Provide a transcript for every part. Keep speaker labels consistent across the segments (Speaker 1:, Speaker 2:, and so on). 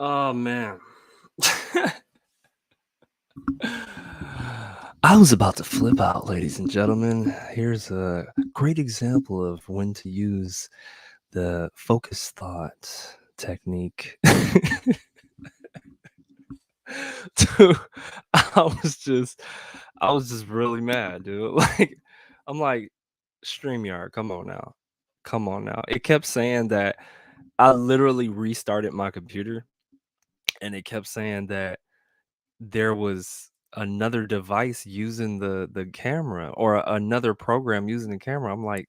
Speaker 1: Oh man. I was about to flip out, ladies and gentlemen. Here's a great example of when to use the focus thought technique. Dude, I was just I was just really mad, dude. I'm like, StreamYard, come on now. Come on now. It kept saying that I literally restarted my computer and it kept saying that there was another device using the camera or another program using the camera. I'm like,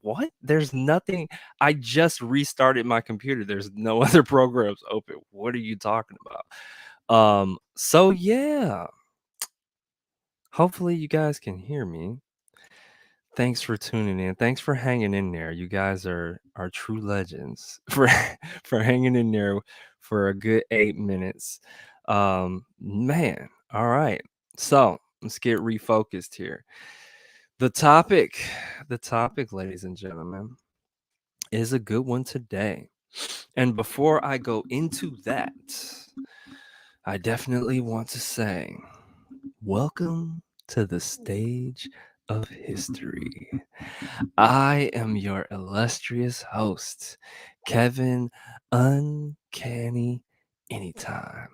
Speaker 1: "What? There's nothing. I just restarted my computer. There's no other programs open. What are you talking about?" So yeah, hopefully you guys can hear me. Thanks for tuning in. Thanks for hanging in there. You guys are true legends for for hanging in there for a good 8 minutes. Man, all right. So, let's get refocused here. The topic, the topic, ladies and gentlemen, is a good one today. And before I go into that, I definitely want to say, welcome to the stage of history. I am your illustrious host, Kevin Uncanny Anytime.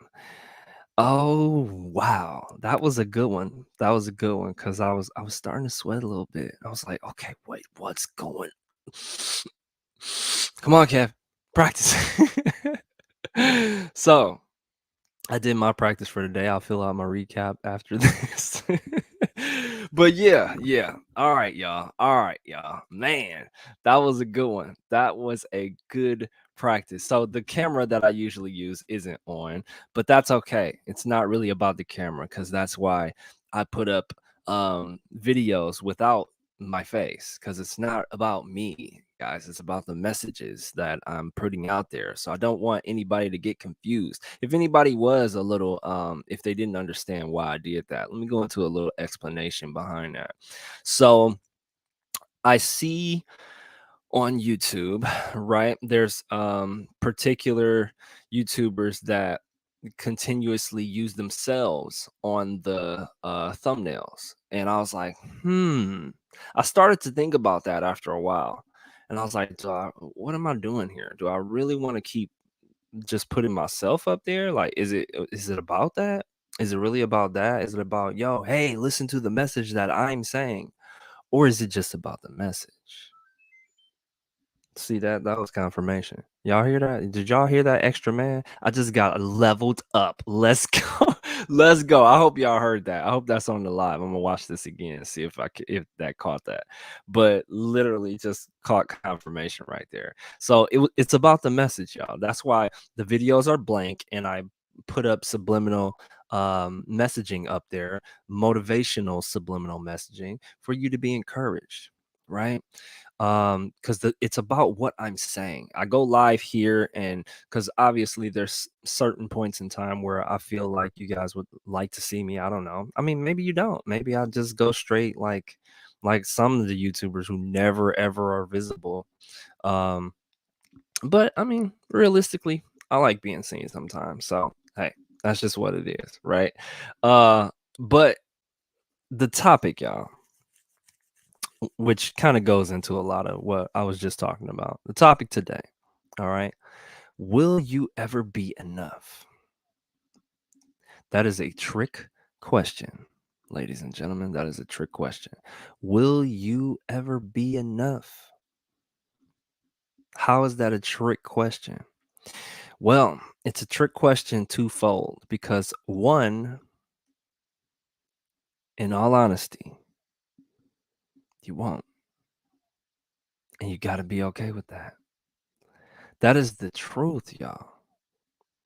Speaker 1: Oh wow, that was a good one. That was a good one because I was starting to sweat a little bit. I was like, okay, wait, what's going? Come on, Kev, practice. So I did my practice for today. I'll fill out my recap after this. But yeah. All right, y'all. All right, y'all. Man, that was a good one. That was a good practice. So the camera that I usually use isn't on, but that's okay. It's not really about the camera because that's why I put up videos without my face because it's not about me, guys. It's about the messages that I'm putting out there. So I don't want anybody to get confused. If anybody was a little if they didn't understand why I did that, let me go into a little explanation behind that. So I see on YouTube, right? There's particular YouTubers that continuously use themselves on the thumbnails. And I was like, I started to think about that after a while. And I was like, what am I doing here? Do I really want to keep just putting myself up there? Like, is it about that? Is it really about that? Is it about, yo, hey, listen to the message that I'm saying? Or is it just about the message? See that was confirmation. Y'all hear that? Did y'all hear that extra man? I just got leveled up. Let's go. Let's go. I hope y'all heard that. I hope that's on the live. I'm gonna watch this again, see if that caught that. But literally just caught confirmation right there. So it's about the message, y'all. That's why the videos are blank and I put up subliminal messaging up there, motivational subliminal messaging for you to be encouraged, right? Because it's about what I'm saying. I go live here, and because obviously there's certain points in time where I feel like you guys would like to see me. I don't know. I mean, maybe you don't. Maybe I'll just go straight like some of the YouTubers who never ever are visible. um but I mean, realistically, I like being seen sometimes, so hey, that's just what it is, right? But the topic, y'all, which kind of goes into a lot of what I was just talking about. The topic today, all right? Will you ever be enough? That is a trick question, ladies and gentlemen. That is a trick question. Will you ever be enough? How is that a trick question? Well, it's a trick question twofold because one, in all honesty, you won't. And you got to be okay with that. That is the truth, y'all.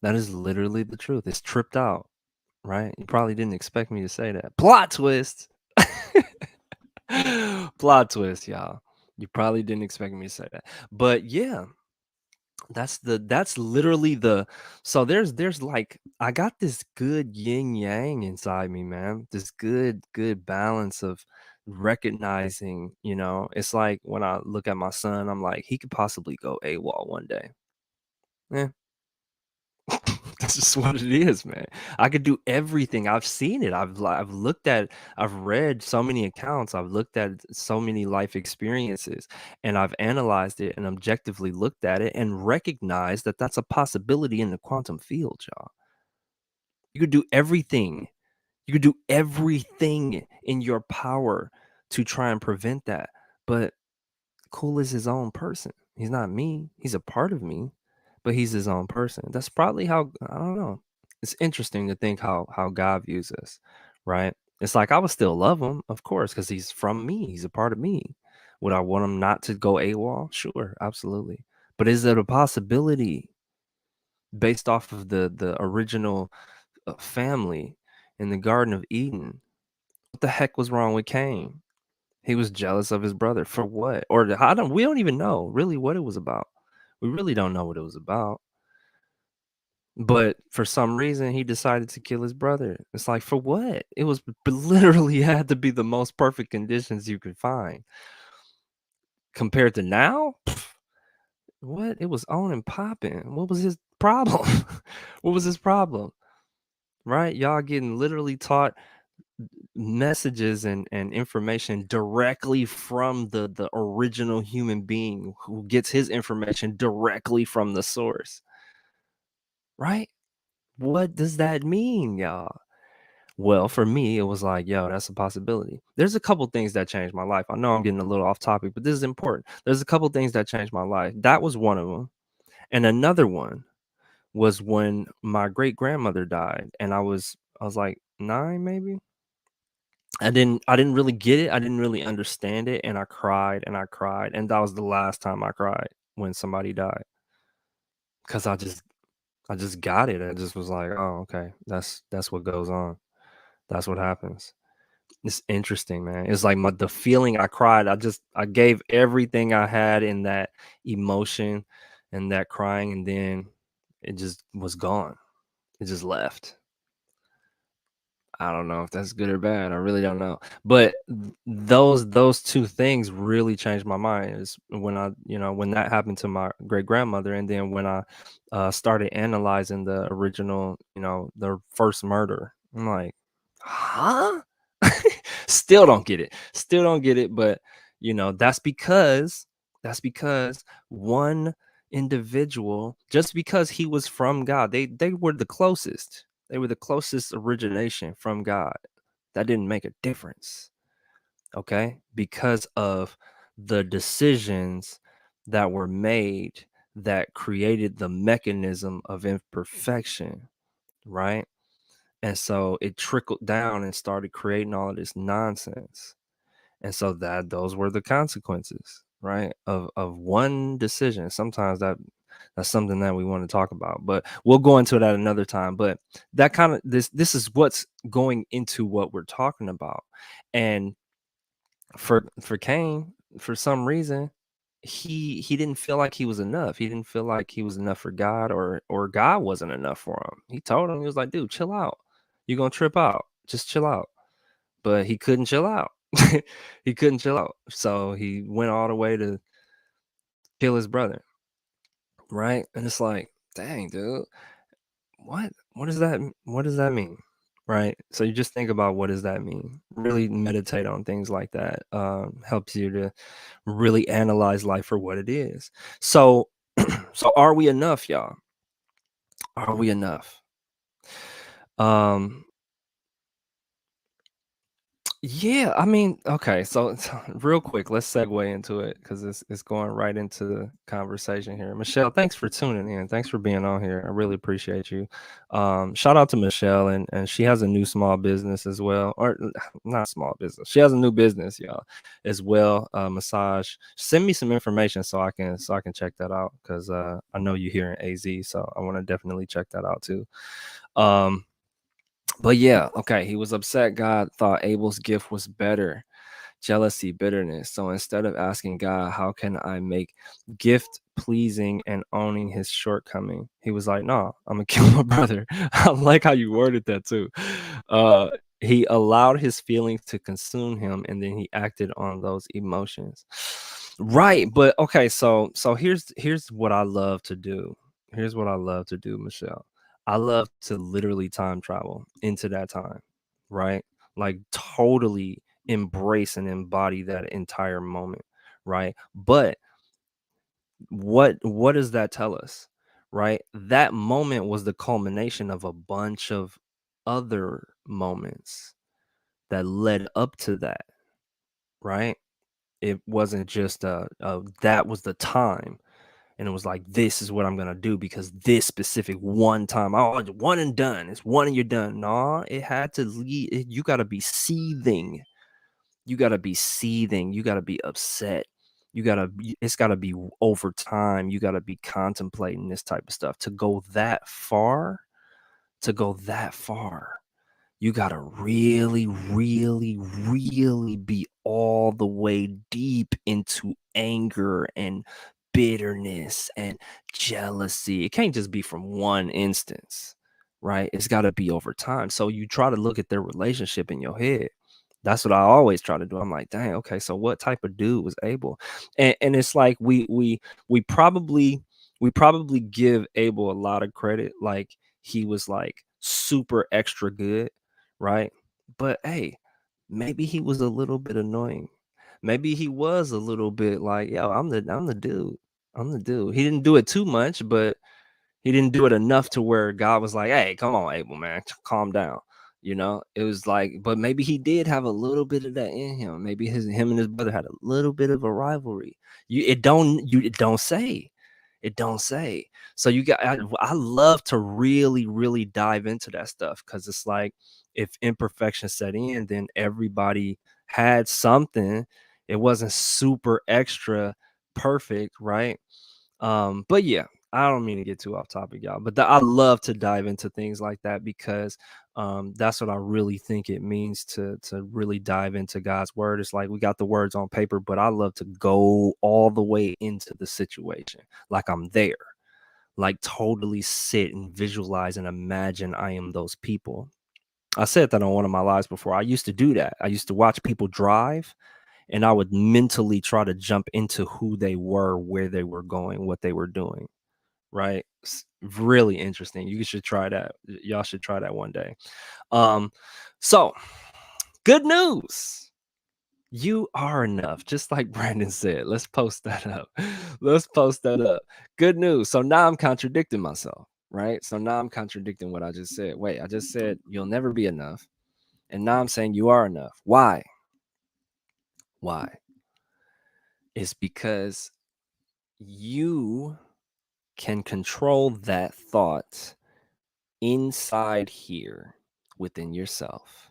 Speaker 1: That is literally the truth. It's tripped out, right? You probably didn't expect me to say that. Plot twist. Plot twist, y'all. You probably didn't expect me to say that. But yeah, that's literally the so there's like I got this good yin yang inside me, man. This good balance of recognizing, it's like when I look at my son, I'm like, he could possibly go AWOL one day. Yeah. That's just what it is, man. I could do everything. I've seen it. I've looked at I've read so many accounts. I've looked at so many life experiences, and I've analyzed it and objectively looked at it and recognized that that's a possibility in the quantum field, y'all. You could do everything. You could do everything in your power to try and prevent that. But Cool is his own person. He's not me. He's a part of me, but he's his own person. That's probably how I don't know. It's interesting to think how God views us, right? It's like I would still love him, of course, because he's from me. He's a part of me. Would I want him not to go AWOL? Sure, absolutely. But is it a possibility based off of the original family in the Garden of Eden? What the heck was wrong with Cain? He was jealous of his brother for what? Or I don't we don't even know really what it was about. We really don't know what it was about. But for some reason he decided to kill his brother. It's like for what? It was literally had to be the most perfect conditions you could find. Compared to now, what? It was on and popping. What was his problem? What was his problem? Right? Y'all getting literally taught messages and information directly from the original human being who gets his information directly from the source, right? What does that mean, y'all? Well, for me, it was like, yo, that's a possibility. There's a couple things that changed my life. I know I'm getting a little off topic, but this is important. There's a couple things that changed my life. That was one of them. And another one was when my great grandmother died, and I was like 9 maybe. I didn't really get it. I didn't really understand it, and I cried and I cried, and that was the last time I cried when somebody died, because I just got it. I just was like, "Oh, okay. That's what goes on. That's what happens." It's interesting, man. It's like the feeling I cried, I gave everything I had in that emotion and that crying, and then it just was gone. It just left. I don't know if that's good or bad. I really don't know. But those two things really changed my mind. Is when when that happened to my great grandmother, and then when I started analyzing the original, the first murder. I'm like, huh? Still don't get it. Still don't get it. But that's because one individual, just because he was from God, they were the closest. They were the closest origination from God. That didn't make a difference, okay? Because of the decisions that were made that created the mechanism of imperfection, right? And so it trickled down and started creating all of this nonsense. And so those were the consequences, right? Of one decision. Sometimes that's something that we want to talk about, but we'll go into that another time. But that kind of this is what's going into what we're talking about. And for Cain, for some reason, he didn't feel like he was enough. He didn't feel like he was enough for God, or God wasn't enough for him. He told him, he was like, dude, chill out. You're gonna trip out. Just chill out. But he couldn't chill out. He couldn't chill out. So he went all the way to kill his brother, right? And it's like, dang, dude, what does that mean? Right? So you just think about, what does that mean? Really meditate on things like that. Helps you to really analyze life for what it is. So so are we enough, y'all? Are we enough? Um Yeah, I mean, okay, so real quick, let's segue into it because it's going right into the conversation here. Michelle, thanks for tuning in. Thanks for being on here. I really appreciate you. Shout out to Michelle, and she has a new small business as well, or not small business. She has a new business, y'all, as well. Massage. Send me some information so I can check that out, because I know you're here in AZ, so I want to definitely check that out too. Um, but yeah, okay, he was upset. God thought Abel's gift was better. Jealousy, bitterness. So instead of asking God, how can I make gift pleasing and owning his shortcoming, he was like, no, I'm gonna kill my brother. I like how you worded that too. Uh he allowed his feelings to consume him, and then he acted on those emotions. Right, but okay, so here's what I love to do. Here's what I love to do, Michelle. I love to literally time travel into that time, right? Like totally embrace and embody that entire moment, right? But what does that tell us, right? That moment was the culmination of a bunch of other moments that led up to that, right? It wasn't just that was the time, and it was like, this is what I'm gonna do because this specific one time, oh, it's one and done. It's one and you're done. No, it had to lead. You got to be seething. You got to be seething. You got to be upset. You got to. It's got to be over time. You got to be contemplating this type of stuff to go that far. To go that far, you gotta really, really, really be all the way deep into anger and bitterness and jealousy. It can't just be from one instance, right? It's got to be over time. So you try to look at their relationship in your head. That's what I always try to do. I'm like, dang, okay, so what type of dude was able? And it's like we probably give Abel a lot of credit, like he was like super extra good, right? But hey, maybe he was a little bit annoying. Maybe he was a little bit like, yo, I'm the dude. I'm the dude. He didn't do it too much, but he didn't do it enough to where God was like, hey, come on, Abel, man, calm down. It was like, but maybe he did have a little bit of that in him. Maybe him and his brother had a little bit of a rivalry. It don't say. It don't say. So I love to really, really dive into that stuff because it's like if imperfection set in, then everybody had something. It wasn't super extra perfect, right? But yeah, I don't mean to get too off topic, y'all. But I love to dive into things like that because that's what I really think it means to really dive into God's word. It's like we got the words on paper, but I love to go all the way into the situation, like I'm there, like totally sit and visualize and imagine I am those people. I said that on one of my lives before. I used to do that. I used to watch people drive and I would mentally try to jump into who they were, where they were going, what they were doing. Right? Really interesting. You should try that. Y'all should try that one day. So good news. You are enough, just like Brandon said. Let's post that up. Let's post that up. Good news. So now I'm contradicting myself, right? So now I'm contradicting what I just said. Wait, I just said you'll never be enough. And now I'm saying you are enough. Why? Why? It's because you can control that thought inside here within yourself.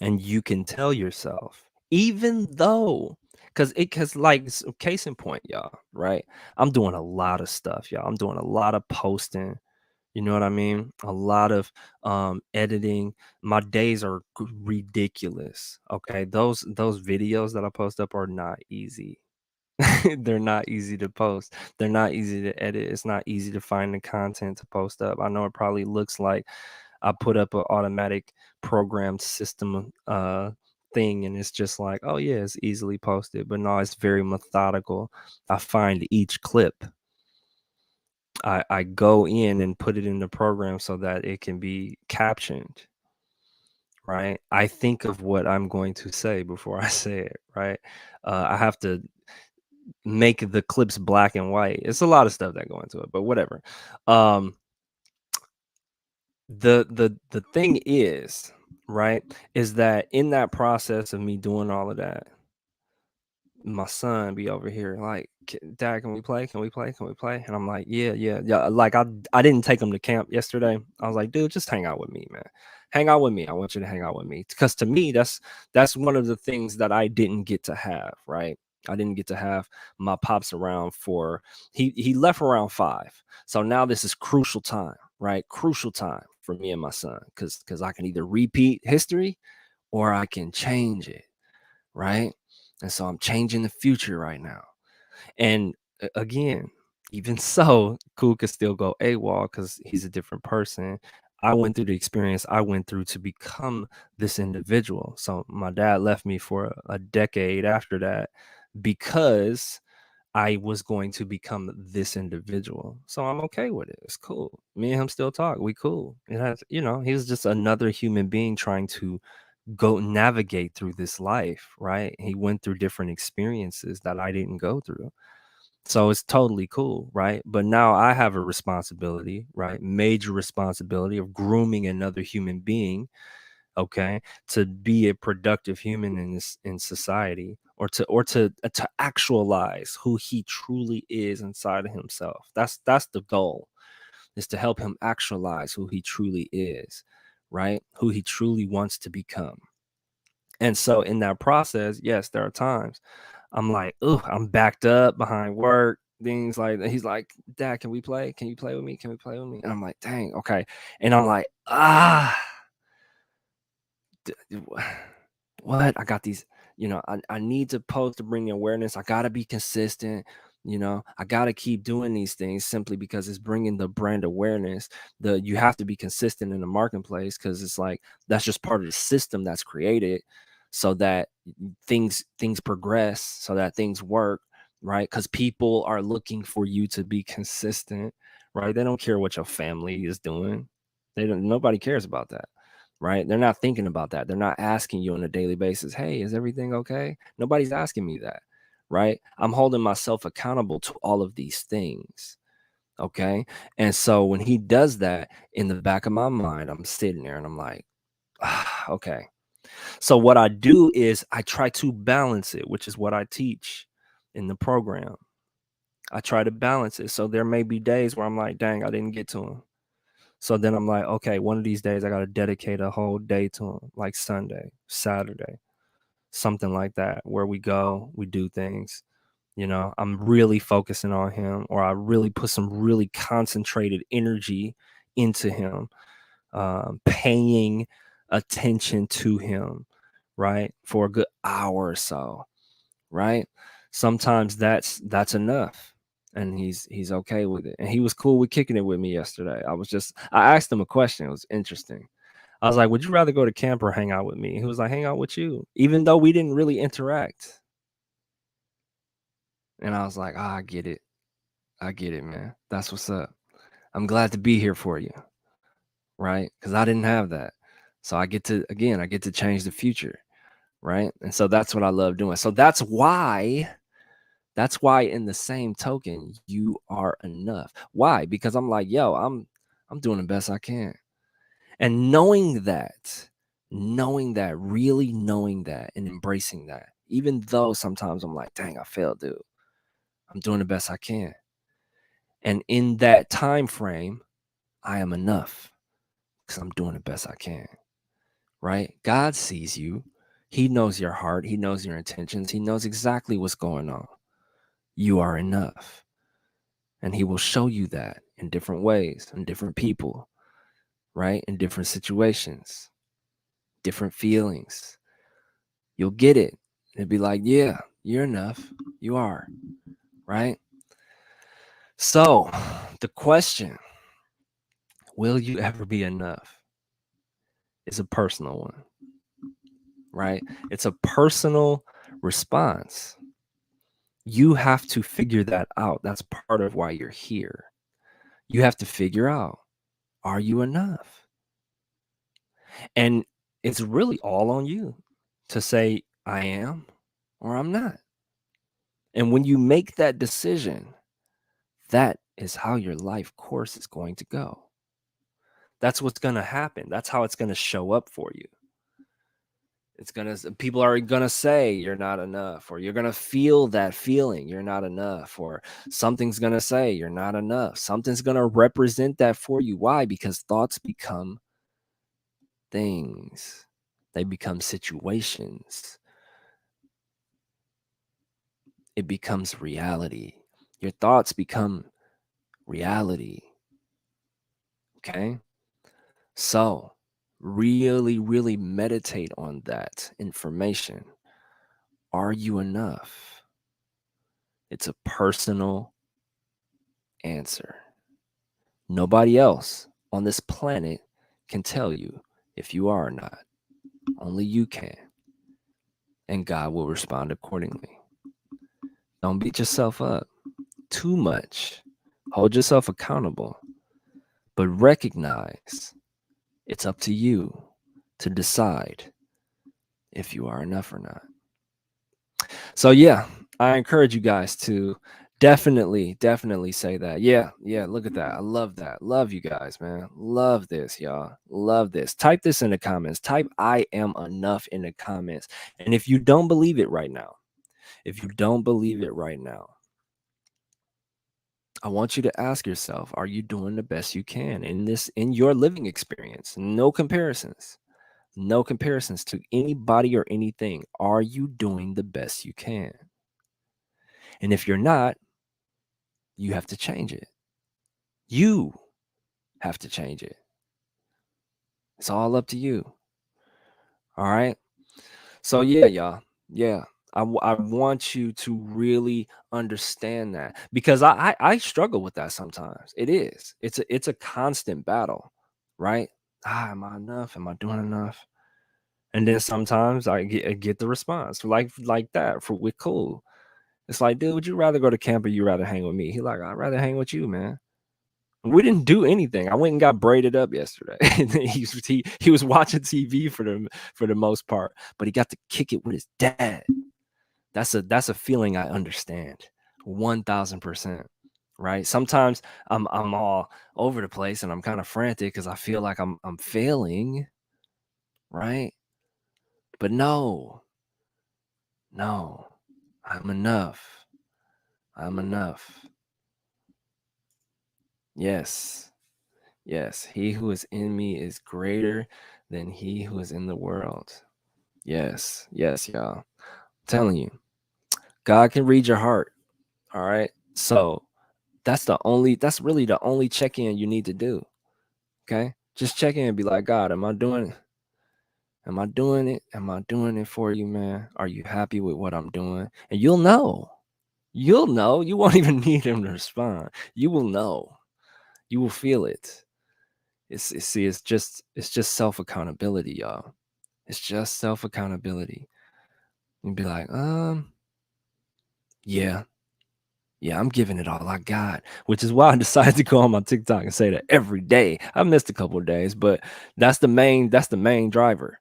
Speaker 1: And you can tell yourself, even though, because like case in point, y'all, right? I'm doing a lot of stuff, y'all. I'm doing a lot of posting. You know what I mean? A lot of editing. My days are ridiculous. Okay. Those videos that I post up are not easy. They're not easy to post. They're not easy to edit. It's not easy to find the content to post up. I know it probably looks like I put up an automatic programmed system thing and it's just like, oh yeah, it's easily posted. But no, it's very methodical. I find each clip. I go in and put it in the program so that it can be captioned. Right. I think of what I'm going to say before I say it. Right. I have to make the clips black and white. It's a lot of stuff that go into it, but whatever. Um, the thing is, right, is that in that process of me doing all of that, my son be over here like, Dad, can we play? Can we play? Can we play? And I'm like, yeah, yeah, yeah. Like I didn't take him to camp yesterday. I was like, dude, just hang out with me, man. Hang out with me. I want you to hang out with me. Because to me, that's one of the things that I didn't get to have, right? I didn't get to have my pops around for he left around 5. So now this is crucial time, right? Crucial time for me and my son. Because I can either repeat history or I can change it, right? And so I'm changing the future right now. And again, even so, Cool could still go AWOL because he's a different person. I went through the experience I went through to become this individual. So my dad left me for a decade after that because I was going to become this individual. So I'm okay with it. It's cool. Me and him still talk. We cool. It has, he was just another human being trying to go navigate through this life, right? He went through different experiences that I didn't go through. So it's totally cool, right? But now I have a responsibility, right? Major responsibility of grooming another human being, okay, to be a productive human in society, or to actualize who he truly is inside of himself. That's the goal, is to help him actualize who he truly is, right? Who he truly wants to become. And so in that process, yes, there are times I'm like, oh, I'm backed up behind work, things like that. He's like, Dad, can we play? Can you play with me? Can we play with me? And I'm like, dang, okay. And I'm like, what? I got these, I need to post to bring awareness. I got to be consistent. I got to keep doing these things simply because it's bringing the brand awareness. You have to be consistent in the marketplace, because it's like that's just part of the system that's created so that things progress, so that things work, right? Because people are looking for you to be consistent, right? They don't care what your family is doing. Nobody cares about that, right? They're not thinking about that. They're not asking you on a daily basis, hey, is everything okay? Nobody's asking me that, right? I'm holding myself accountable to all of these things. Okay. And so when he does that, in the back of my mind, I'm sitting there and I'm like, okay. So what I do is I try to balance it, which is what I teach in the program. I try to balance it. So there may be days where I'm like, dang, I didn't get to him. So then I'm like, okay, one of these days I got to dedicate a whole day to him, like Sunday, Saturday, something like that, where we go, we do things. I'm really focusing on him, or I really put some really concentrated energy into him, paying attention to him, right, for a good hour or so, right? Sometimes that's enough, and he's okay with it. And he was cool with kicking it with me yesterday. I asked him a question. It was interesting. I was like, would you rather go to camp or hang out with me? He was like, hang out with you, even though we didn't really interact. And I was like, I get it. I get it, man. That's what's up. I'm glad to be here for you, right? Because I didn't have that. So I get to change the future, right? And so that's what I love doing. So that's why in the same token, you are enough. Why? Because I'm like, yo, I'm doing the best I can. And knowing that, really knowing that and embracing that, even though sometimes I'm like, dang, I failed, dude. I'm doing the best I can. And in that time frame, I am enough because I'm doing the best I can. Right? God sees you. He knows your heart. He knows your intentions. He knows exactly what's going on. You are enough. And he will show you that in different ways, in different people, right? In different situations, different feelings. You'll get it. It'd be like, yeah, you're enough. You are, right? So the question, will you ever be enough, is a personal one, right? It's a personal response. You have to figure that out. That's part of why you're here. You have to figure out, are you enough? And it's really all on you to say, I am or I'm not. And when you make that decision, that is how your life course is going to go. That's what's going to happen. That's how it's going to show up for you. People are going to say you're not enough, or you're going to feel that feeling you're not enough, or something's going to say you're not enough. Something's going to represent that for you. Why? Because thoughts become things, they become situations, it becomes reality. Your thoughts become reality. Okay. So, really, really meditate on that information. Are you enough? It's a personal answer. Nobody else on this planet can tell you if you are or not. Only you can. And God will respond accordingly. Don't beat yourself up too much. Hold yourself accountable, but recognize it's up to you to decide if you are enough or not. So yeah, I encourage you guys to definitely say that. Yeah, yeah, look at that. I love that. Love you guys, man. Love this, y'all. Love this. Type this in the comments. Type I am enough in the comments. And if you don't believe it right now, if you don't believe it right now, I want you to ask yourself, are you doing the best you can in your living experience? No comparisons. No comparisons to anybody or anything. Are you doing the best you can? And if you're not, you have to change it. You have to change it. It's all up to you. All right. So, yeah, y'all. Yeah. I want you to really understand that because I struggle with that sometimes. It is. It's a constant battle, right? Am I enough? Am I doing enough? And then sometimes I get the response like that for with cool. It's like, dude, would you rather go to camp or you rather hang with me? He like, I'd rather hang with you, man. We didn't do anything. I went and got braided up yesterday. He was watching TV for the most part, but he got to kick it with his dad. That's a feeling I understand 1000%. Right? Sometimes I'm all over the place and I'm kind of frantic because I feel like I'm failing, right? But no, I'm enough. I'm enough. Yes. Yes, he who is in me is greater than he who is in the world. Yes, yes, y'all. I'm telling you, God can read your heart. All right. So that's really the only check-in you need to do. Okay. Just check in and be like, God, am I doing it? Am I doing it for you, man? Are you happy with what I'm doing? And you'll know. You'll know. You won't even need him to respond. You will know. You will feel it. It's just self accountability, y'all. It's just self accountability. And be like, yeah, yeah, I'm giving it all I got, which is why I decided to go on my TikTok and say that every day. I missed a couple of days, but that's the main driver.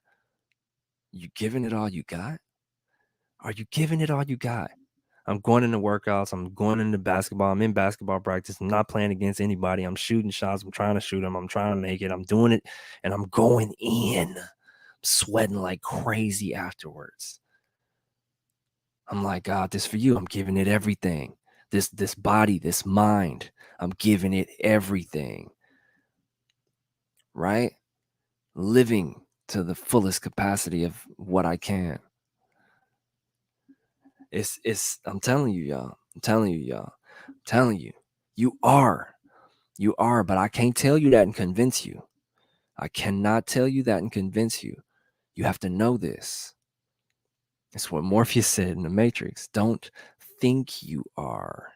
Speaker 1: You giving it all you got? Are you giving it all you got? I'm going into workouts. I'm going into basketball. I'm in basketball practice. I'm not playing against anybody. I'm shooting shots. I'm trying to shoot them. I'm trying to make it. I'm doing it and I'm going in. I'm sweating like crazy afterwards. I'm like, God, this for you. I'm giving it everything. This body, this mind, I'm giving it everything. Right? Living to the fullest capacity of what I can. It's I'm telling you, y'all. I'm telling you, y'all. I'm telling you. You are. You are, but I can't tell you that and convince you. I cannot tell you that and convince you. You have to know this. It's what Morpheus said in the Matrix. Don't think you are.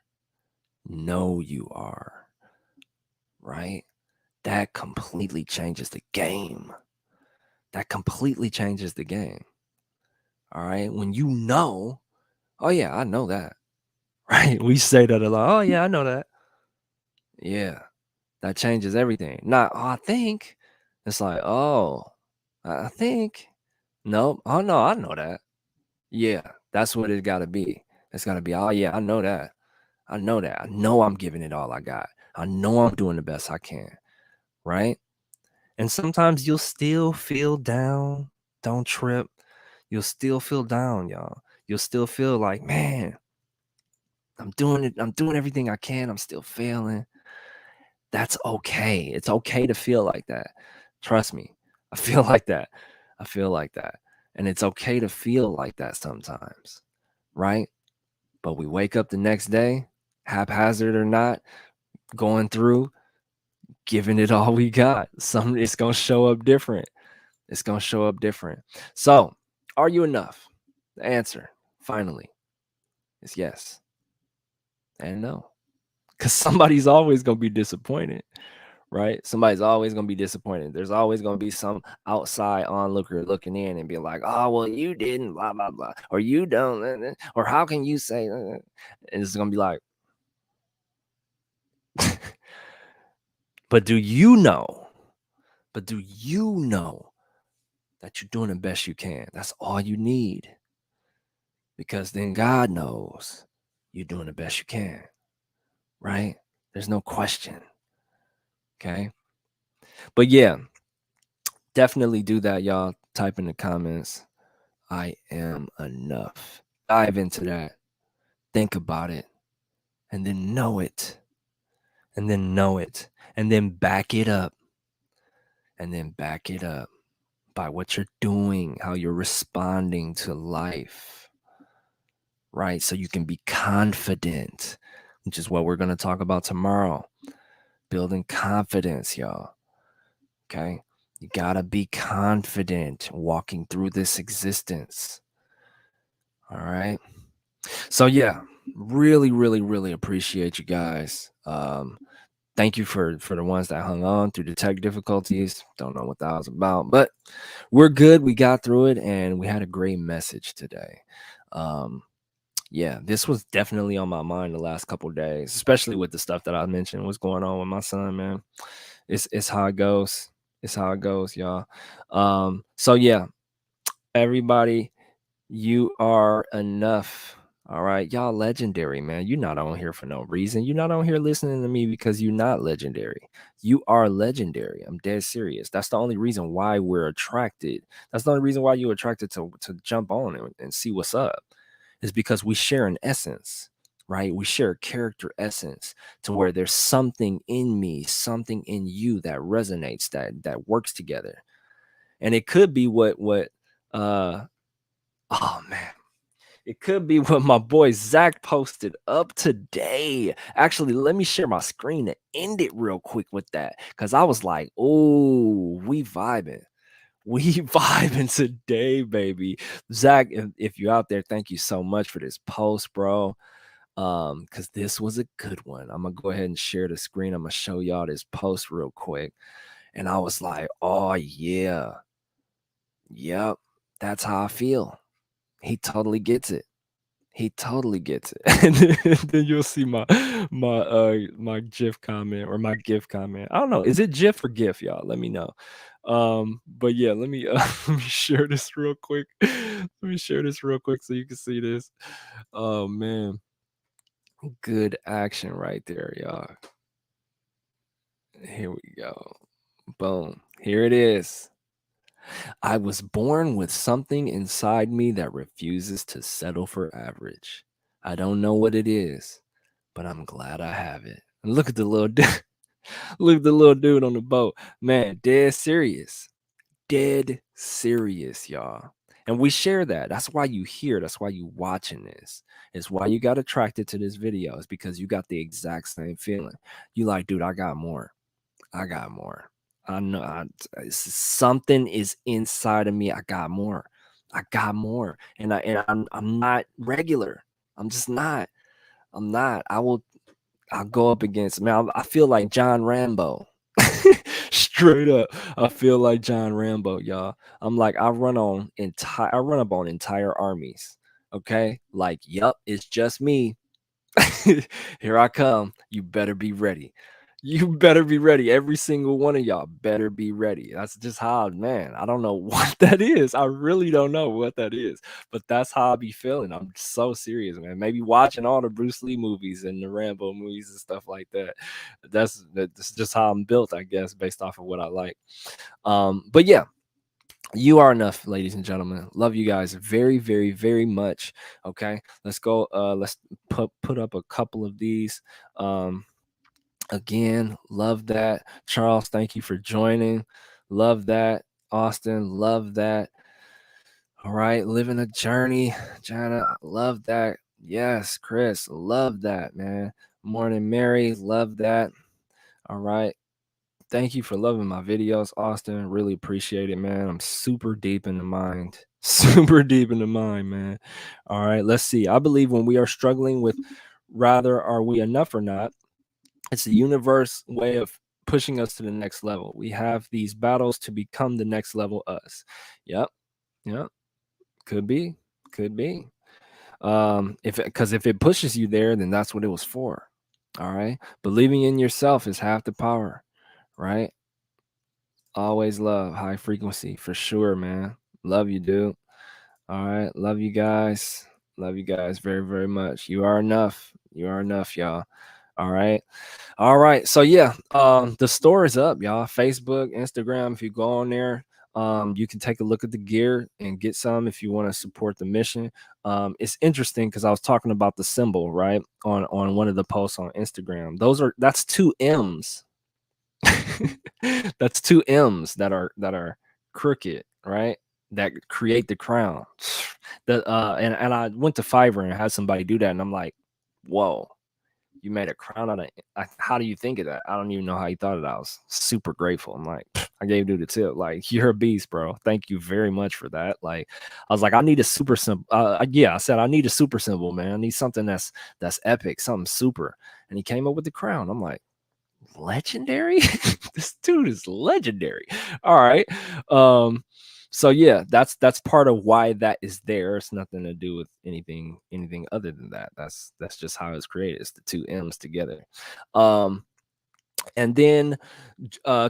Speaker 1: Know you are. Right? That completely changes the game. That completely changes the game. All right. When you know, oh, yeah, I know that. Right. We say that a lot. Oh, yeah, I know that. Yeah. That changes everything. Not, oh, I think. It's like, oh, I think. Nope. Oh, no, I know that. Yeah. That's what it got to be. It's got to be, oh, yeah, I know that. I know that. I know I'm giving it all I got. I know I'm doing the best I can. Right. And sometimes you'll still feel down. Don't trip. You'll still feel down, y'all. You'll still feel like, man, I'm doing it. I'm doing everything I can. I'm still failing. That's okay. It's okay to feel like that. Trust me. I feel like that. I feel like that. And it's okay to feel like that sometimes, right? But we wake up the next day, haphazard or not, going through, giving it all we got. It's gonna show up different. It's gonna show up different. So, are you enough? The answer, finally, is yes and no. Because somebody's always gonna be disappointed, right? Somebody's always going to be disappointed. There's always going to be some outside onlooker looking in and be like, oh, well, you didn't, blah, blah, blah, or you don't, or how can you say, and it's going to be like, but do you know, but do you know that you're doing the best you can? That's all you need. Because then God knows you're doing the best you can, right? There's no question. Okay. But yeah, definitely do that, y'all. Type in the comments, I am enough. Dive into that. Think about it. And then know it. And then know it. And then back it up. And then back it up by what you're doing, how you're responding to life. Right? So you can be confident, which is what we're going to talk about tomorrow. Building confidence, y'all. Okay. You got to be confident walking through this existence. All right. So, yeah, really, really, really appreciate you guys. Thank you for the ones that hung on through the tech difficulties. Don't know what that was about, but we're good. We got through it and we had a great message today. Yeah, this was definitely on my mind the last couple of days, especially with the stuff that I mentioned was going on with my son, man. It's how it goes. It's how it goes, y'all. So yeah, everybody, you are enough. All right, y'all legendary, man. You're not on here for no reason. You're not on here listening to me because you're not legendary. You are legendary. I'm dead serious. That's the only reason why we're attracted. That's the only reason why you're attracted to jump on and see what's up. Is because we share an essence, right? We share a character essence to where there's something in me, something in you that resonates, that works together. And it could be uh oh man, it could be what my boy Zach posted up today. Actually, let me share my screen to end it real quick with that. Cause I was like, oh, we vibing. We vibing today, baby. Zach, if you're out there, thank you so much for this post, bro. Because this was a good one. I'm gonna go ahead and share the screen. I'm gonna show y'all this post real quick. And I was like, oh yeah, yep, that's how I feel. He totally gets it. He totally gets it. And then you'll see my GIF comment or my GIF comment. I don't know. Is it GIF or GIF, y'all? Let me know. But yeah, let me let me share this real quick. Let me share this real quick so you can see this. Oh man. Good action right there, y'all. Here we go. Boom. Here it is. I was born with something inside me that refuses to settle for average. I don't know what it is, but I'm glad I have it. And look at the little dude. Look at the little dude on the boat. Man, dead serious. Dead serious, y'all. And we share that. That's why you hear. That's why you watching this. It's why you got attracted to this video. It's because you got the exact same feeling. You like, dude, I got more. I got more. I know something is inside of me. I got more. I got more. And I'm not regular. I'm just not. I'm not. I'll go up against, man. I feel like John Rambo. Straight up. I feel like John Rambo, y'all. I'm like, I run up on entire armies. Okay? Like, yup, it's just me. Here I come. You better be ready. You better be ready. Every single one of y'all better be ready. That's just how, man. I don't know what that is. I really don't know what that is, but that's how I be feeling. I'm so serious, man. Maybe watching all the Bruce Lee movies and the Rambo movies and stuff like that. That's just how I'm built, I guess, based off of what I like. But yeah, you are enough, ladies and gentlemen. Love you guys very, very, very much. Okay, let's go. Let's put up a couple of these. Again, love that. Charles, thank you for joining. Love that. Austin, love that. All right, living a journey. Jana, love that. Yes, Chris, love that, man. Morning, Mary, love that. All right. Thank you for loving my videos, Austin. Really appreciate it, man. I'm super deep in the mind. Super deep in the mind, man. All right, let's see. I believe when we are struggling with rather are we enough or not, it's the universe way of pushing us to the next level. We have these battles to become the next level us. Yep. Yep. Could be. Could be. If because if it pushes you there, then that's what it was for. All right. Believing in yourself is half the power, right? Always love high frequency for sure, man. Love you, dude. All right. Love you guys. Love you guys very, very much. You are enough. You are enough, y'all. All right. All right. So yeah, the store is up, y'all. Facebook, Instagram. If you go on there, you can take a look at the gear and get some if you want to support the mission. It's interesting because I was talking about the symbol, right? On one of the posts on Instagram. That's two M's. That's two M's that are crooked, right? That create the crown. And I went to Fiverr and had somebody do that, and I'm like, whoa, you made a crown out of it. How do you think of that? I don't even know how you thought of that. I was super grateful. I'm like, I gave dude the tip. Like, you're a beast, bro. Thank you very much for that. Like, I was like, I need a super symbol. Yeah, I said I need a super symbol, man. I need something that's epic, something super. And he came up with the crown. I'm like, legendary. This dude is legendary. All right. So yeah, that's part of why that is there. It's nothing to do with anything other than that. That's just how it's created. It's the two M's together. um and then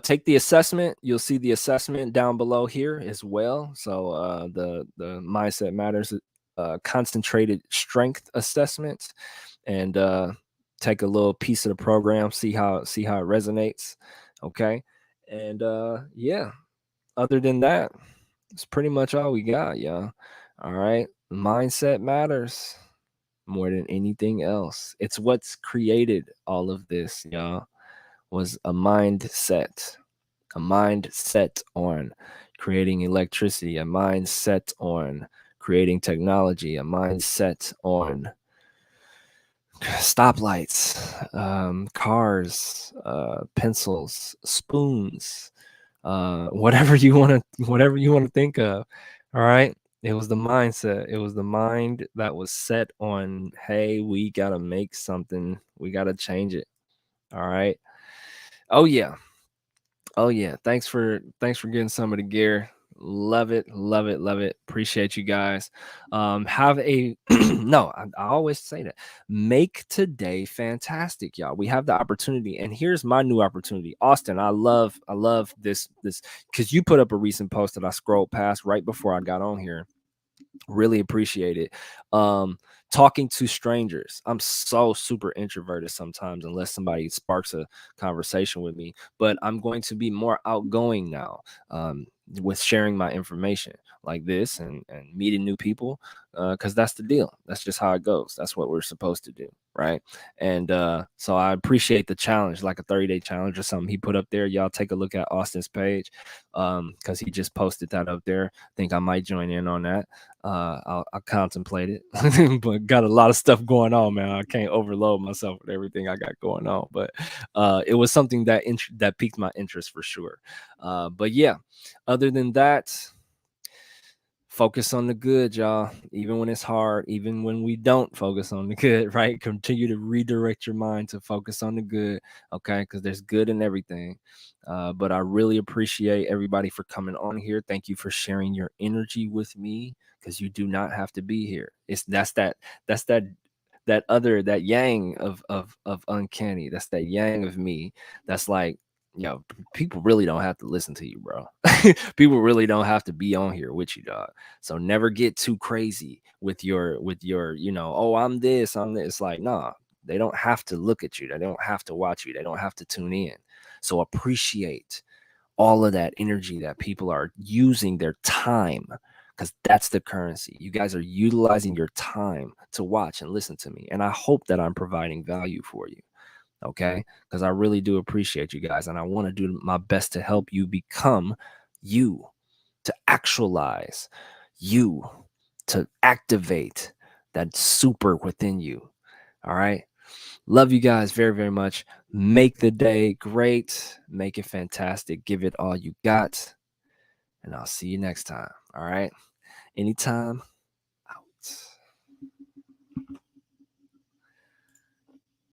Speaker 1: take the assessment. You'll see the assessment down below here as well. So the mindset matters concentrated strength assessment, and take a little piece of the program, see how it resonates. Okay. And yeah, other than that, it's pretty much all we got, y'all. All right. Mindset matters more than anything else. It's what's created all of this, y'all. Was a mindset on creating electricity, a mindset on creating technology, a mindset on stoplights, cars, pencils, spoons, whatever you want to think of. All right. It was the mindset. It was the mind that was set on, hey, we gotta make something. We gotta change it. All right. Oh yeah. Oh yeah. Thanks for getting some of the gear. Love it, love it, love it. Appreciate you guys. Have a no, I always say that. Make today fantastic, y'all. We have the opportunity, and here's my new opportunity. Austin, I love this because you put up a recent post that I scrolled past right before I got on here. Really appreciate it. um Talking to strangers. I'm so super introverted sometimes unless somebody sparks a conversation with me, but I'm going to be more outgoing now, with sharing my information like this, and meeting new people, because that's the deal. That's just how it goes. That's what we're supposed to do, right? And so I appreciate the challenge, like a 30-day challenge or something he put up there. Y'all take a look at Austin's page, because he just posted that up there. Think I might join in on that. I'll contemplate it, but got a lot of stuff going on, man. I can't overload myself with everything I got going on. But it was something that piqued my interest for sure. But yeah, other than that, focus on the good, y'all. Even when it's hard, even when we don't focus on the good, right? Continue to redirect your mind to focus on the good, okay? Because there's good in everything. But I really appreciate everybody for coming on here. Thank you for sharing your energy with me, because you do not have to be here. That's that yang of uncanny. That's that yang of me. That's like, people really don't have to listen to you, bro. People really don't have to be on here with you, dog. So never get too crazy with your, oh, I'm this, I'm this. Like, nah, they don't have to look at you. They don't have to watch you. They don't have to tune in. So appreciate all of that energy that people are using their time, because that's the currency. You guys are utilizing your time to watch and listen to me. And I hope that I'm providing value for you. Okay. Because I really do appreciate you guys. And I want to do my best to help you become you, to actualize you, to activate that super within you. All right. Love you guys very, very much. Make the day great. Make it fantastic. Give it all you got. And I'll see you next time. All right. Anytime,